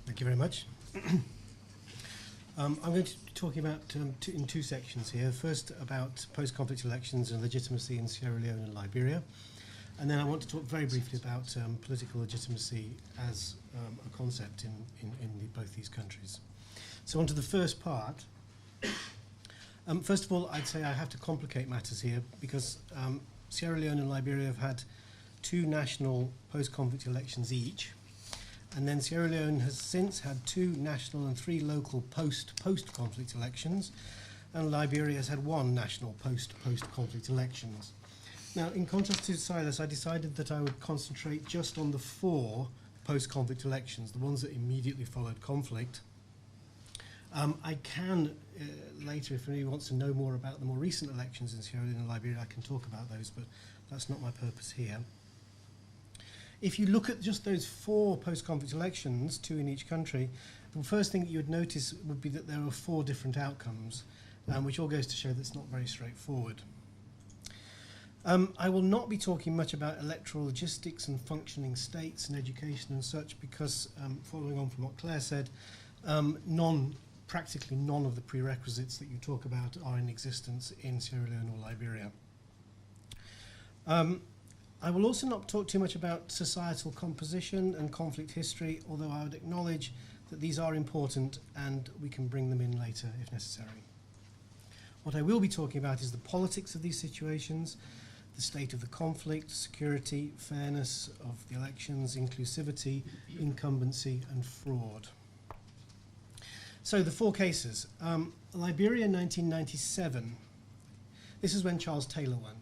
Thank you very much. I'm going to be talking about in two sections here. First, about post-conflict elections and legitimacy in Sierra Leone and Liberia. And then I want to talk very briefly about political legitimacy as a concept in both these countries. So on to the first part. First of all, I'd say I have to complicate matters here because Sierra Leone and Liberia have had two national post-conflict elections each. And then Sierra Leone has since had two national and three local post-conflict elections, and Liberia has had one national post-conflict elections. Now, in contrast to Silas, I decided that I would concentrate just on the four post-conflict elections, the ones that immediately followed conflict. I can, later, if anyone wants to know more about the more recent elections in Sierra Leone and Liberia, I can talk about those, but that's not my purpose here. If you look at just those four post-conflict elections, two in each country, the first thing that you would notice would be that there are four different outcomes, which all goes to show that it's not very straightforward. I will not be talking much about electoral logistics and functioning states and education and such because, following on from what Claire said, practically none of the prerequisites that you talk about are in existence in Sierra Leone or Liberia. I will also not talk too much about societal composition and conflict history, although I would acknowledge that these are important and we can bring them in later if necessary. What I will be talking about is the politics of these situations, the state of the conflict, security, fairness of the elections, inclusivity, incumbency, and fraud. So the four cases. Liberia 1997. This is when Charles Taylor won.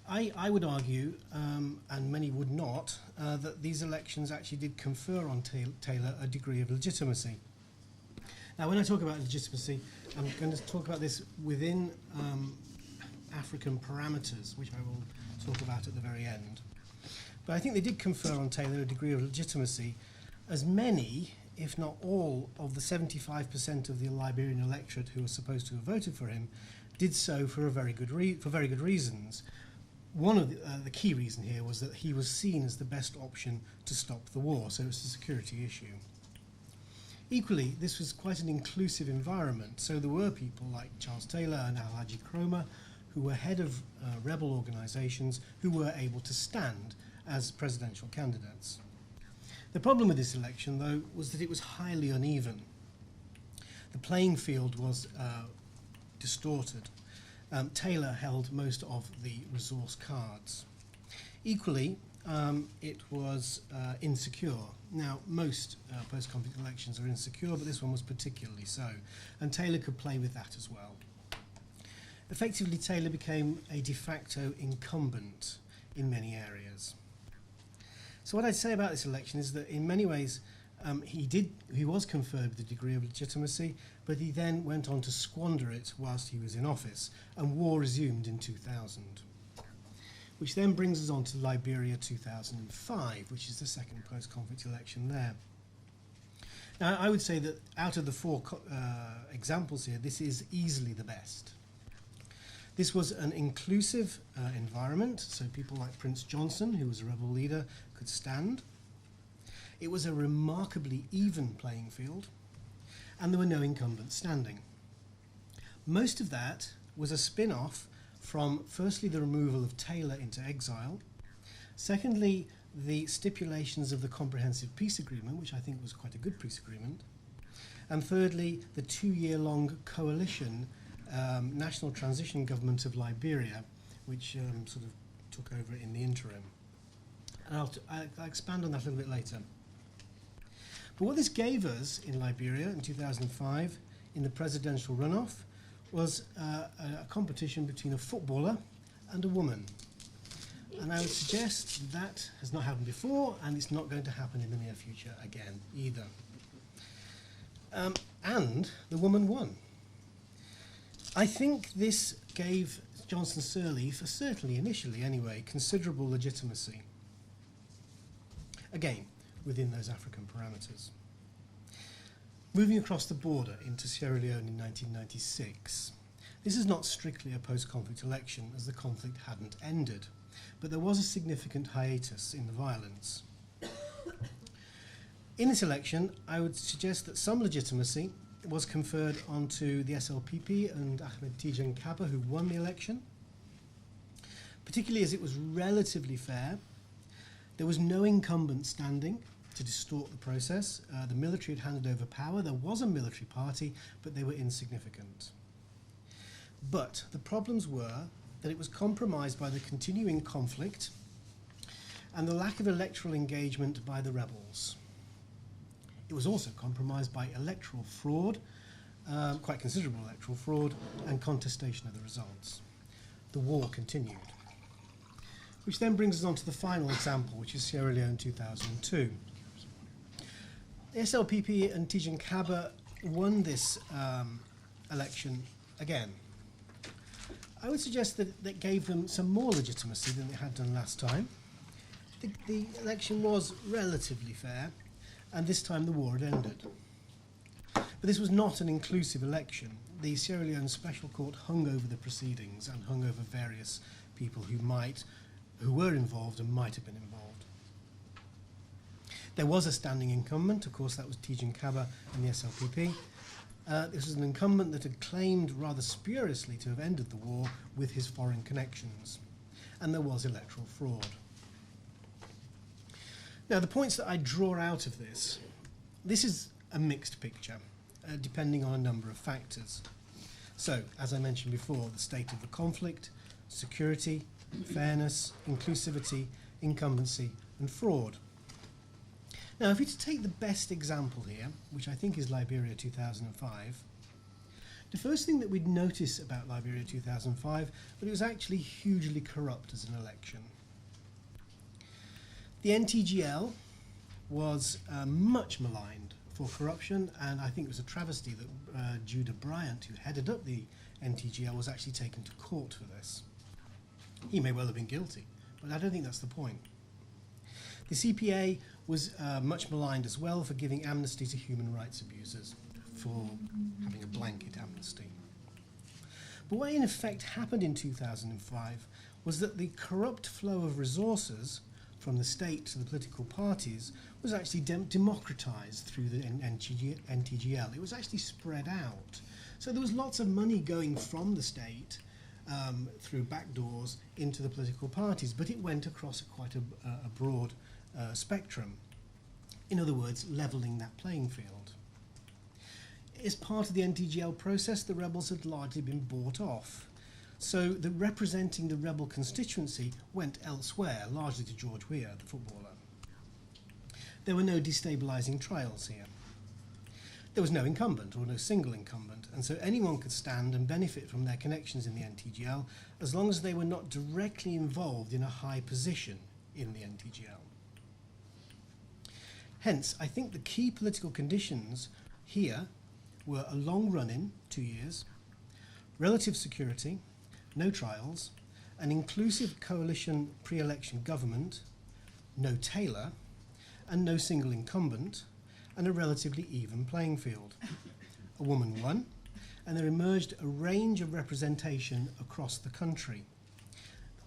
I would argue, and many would not, that these elections actually did confer on Taylor a degree of legitimacy. Now, when I talk about legitimacy, I'm going to talk about this within African parameters, which I will talk about at the very end. But I think they did confer on Taylor a degree of legitimacy, as many, if not all, of the 75% of the Liberian electorate who were supposed to have voted for him did so for very good reasons. One of the key reason here was that he was seen as the best option to stop the war, so it's a security issue. Equally, this was quite an inclusive environment, so there were people like Charles Taylor and Alhaji Kroma who were head of rebel organizations who were able to stand as presidential candidates. The problem with this election, though, was that it was highly uneven. The playing field was distorted. Taylor held most of the resource cards. Equally, it was insecure. Now, most post-conflict elections are insecure, but this one was particularly so. And Taylor could play with that as well. Effectively, Taylor became a de facto incumbent in many areas. So what I'd say about this election is that in many ways, he was conferred with a degree of legitimacy, but he then went on to squander it whilst he was in office, and war resumed in 2000. Which then brings us on to Liberia 2005, which is the second post-conflict election there. Now, I would say that out of the four examples here, this is easily the best. This was an inclusive environment, so people like Prince Johnson, who was a rebel leader, could stand. It was a remarkably even playing field, and there were no incumbents standing. Most of that was a spin-off from, firstly, the removal of Taylor into exile, secondly, the stipulations of the Comprehensive Peace Agreement, which I think was quite a good peace agreement, and thirdly, the 2-year-long coalition National Transition Government of Liberia, which sort of took over in the interim. And I'll expand on that a little bit later. But what this gave us in Liberia in 2005, in the presidential runoff, was a competition between a footballer and a woman. And I would suggest that has not happened before, and it's not going to happen in the near future again either. And the woman won. I think this gave Johnson Sirleaf, certainly initially anyway, considerable legitimacy. Again, within those African parameters. Moving across the border into Sierra Leone in 1996. This is not strictly a post-conflict election, as the conflict hadn't ended, but there was a significant hiatus in the violence. In this election, I would suggest that some legitimacy was conferred onto the SLPP and Ahmed Tijan Kaba, who won the election, particularly as it was relatively fair. There was no incumbent standing to distort the process. The military had handed over power. There was a military party, but they were insignificant. But the problems were that it was compromised by the continuing conflict and the lack of electoral engagement by the rebels. It was also compromised by electoral fraud, quite considerable electoral fraud, and contestation of the results. The war continued. Which then brings us on to the final example, which is Sierra Leone 2002. The SLPP and Tijan Kaba won this election again. I would suggest that that gave them some more legitimacy than they had done last time. The election was relatively fair, and this time the war had ended. But this was not an inclusive election. The Sierra Leone Special Court hung over the proceedings and hung over various people who were involved and might have been involved. There was a standing incumbent, of course that was Tijan Kaba and the SLPP. This was an incumbent that had claimed rather spuriously to have ended the war with his foreign connections. And there was electoral fraud. Now, the points that I draw out of this is a mixed picture, depending on a number of factors. So, as I mentioned before, the state of the conflict, security, fairness, inclusivity, incumbency, and fraud. Now, if we take the best example here, which I think is Liberia 2005, the first thing that we'd notice about Liberia 2005 that it was actually hugely corrupt as an election. The NTGL was much maligned for corruption, and I think it was a travesty that Judah Bryant, who headed up the NTGL, was actually taken to court for this. He may well have been guilty, but I don't think that's the point. The CPA was much maligned as well for giving amnesty to human rights abusers, for having a blanket amnesty. But what in effect happened in 2005 was that the corrupt flow of resources from the state to the political parties was actually democratized through the NTGL. It was actually spread out. So there was lots of money going from the state through back doors into the political parties, but it went across quite a broad spectrum. In other words, levelling that playing field. As part of the NTGL process, the rebels had largely been bought off. So the representing the rebel constituency went elsewhere, largely to George Weah, the footballer. There were no destabilising trials here. There was no incumbent or no single incumbent, and so anyone could stand and benefit from their connections in the NTGL as long as they were not directly involved in a high position in the NTGL. Hence, I think the key political conditions here were a long run-in, 2 years, relative security, no trials, an inclusive coalition pre-election government, no tailor, and no single incumbent, and a relatively even playing field. A woman won, and there emerged a range of representation across the country.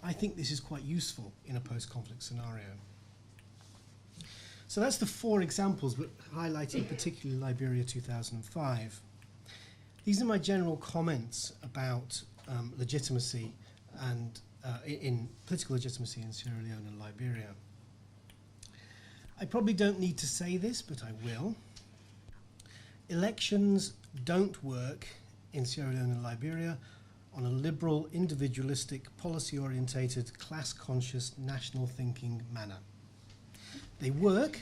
I think this is quite useful in a post-conflict scenario. So that's the 4 examples, but highlighting particularly Liberia 2005. These are my general comments about legitimacy and in political legitimacy in Sierra Leone and Liberia. I probably don't need to say this, but I will. Elections don't work in Sierra Leone and Liberia on a liberal, individualistic, policy-orientated, class-conscious, national-thinking manner. They work.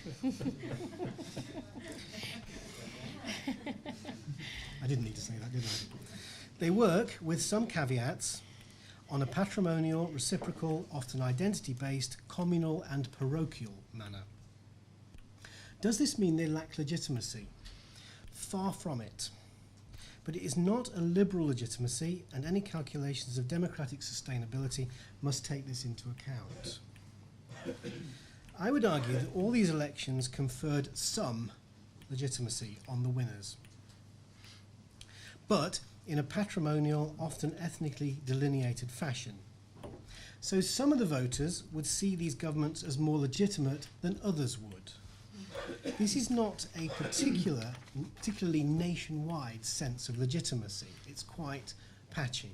I didn't need to say that, did I? They work, with some caveats, on a patrimonial, reciprocal, often identity-based, communal and parochial manner. Does this mean they lack legitimacy? Far from it. But it is not a liberal legitimacy, and any calculations of democratic sustainability must take this into account. I would argue that all these elections conferred some legitimacy on the winners, but in a patrimonial, often ethnically delineated fashion. So some of the voters would see these governments as more legitimate than others would. this is not a particularly nationwide sense of legitimacy. It's quite patchy.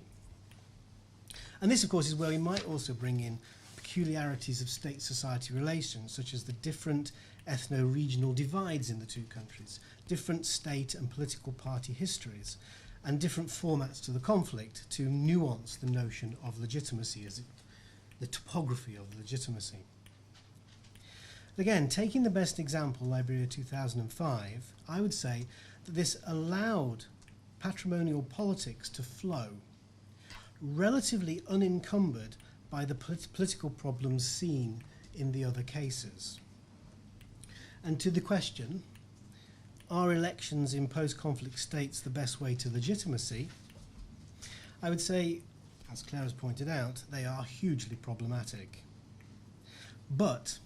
And this, of course, is where we might also bring in peculiarities of state-society relations, such as the different ethno-regional divides in the two countries, different state and political party histories, and different formats to the conflict to nuance the notion of legitimacy, the topography of legitimacy. Again, taking the best example, Liberia 2005, I would say that this allowed patrimonial politics to flow, relatively unencumbered by the political problems seen in the other cases. And to the question, are elections in post-conflict states the best way to legitimacy? I would say, as Claire has pointed out, they are hugely problematic. But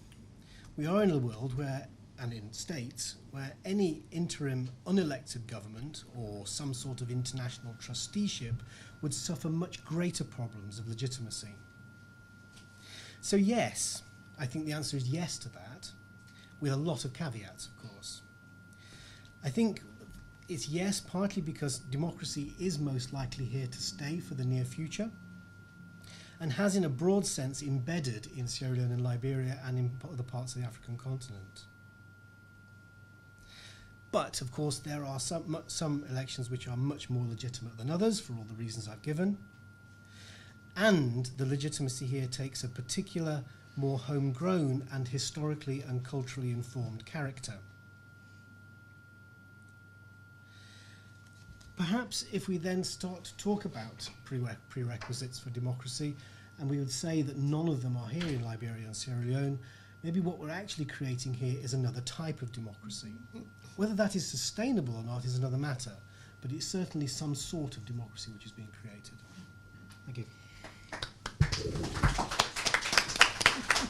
we are in a world where, and in states, where any interim unelected government or some sort of international trusteeship would suffer much greater problems of legitimacy. So yes, I think the answer is yes to that, with a lot of caveats, of course. I think it's yes, partly because democracy is most likely here to stay for the near future, and has in a broad sense embedded in Sierra Leone and Liberia and in other parts of the African continent. But, of course, there are some elections which are much more legitimate than others, for all the reasons I've given. And the legitimacy here takes a particular, more homegrown and historically and culturally informed character. Perhaps if we then start to talk about prerequisites for democracy, and we would say that none of them are here in Liberia and Sierra Leone, maybe what we're actually creating here is another type of democracy. Whether that is sustainable or not is another matter, but it's certainly some sort of democracy which is being created. Thank you.